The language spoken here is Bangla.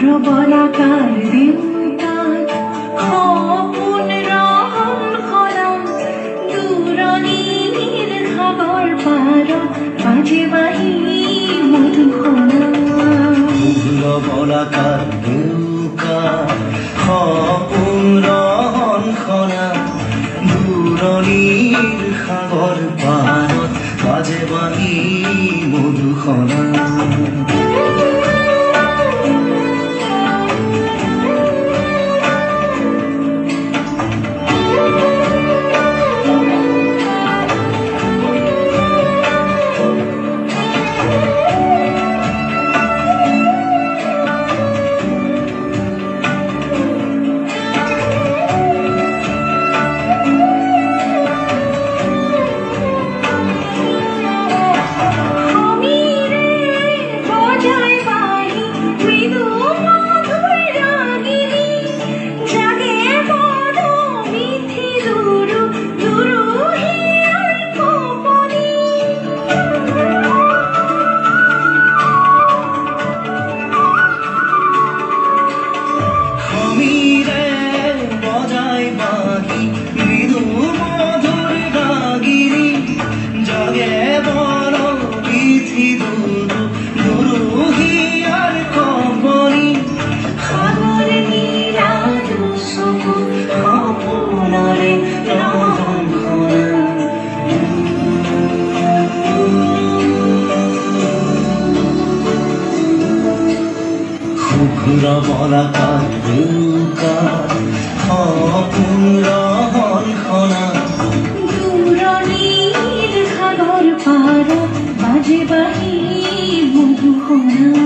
বলাকার দেউতার খপুন রহন খনন দূরনীর খবর পার বাজে বাহি মধুখনা বলাকার দেউতার খপুন রহন খনা দূরনীর খবর পার বাজে বাহি মধুখনা বলাকার দেউতার খপুন রহন খনা দূরনীর খবর পার বাজে বাহি মধুখনা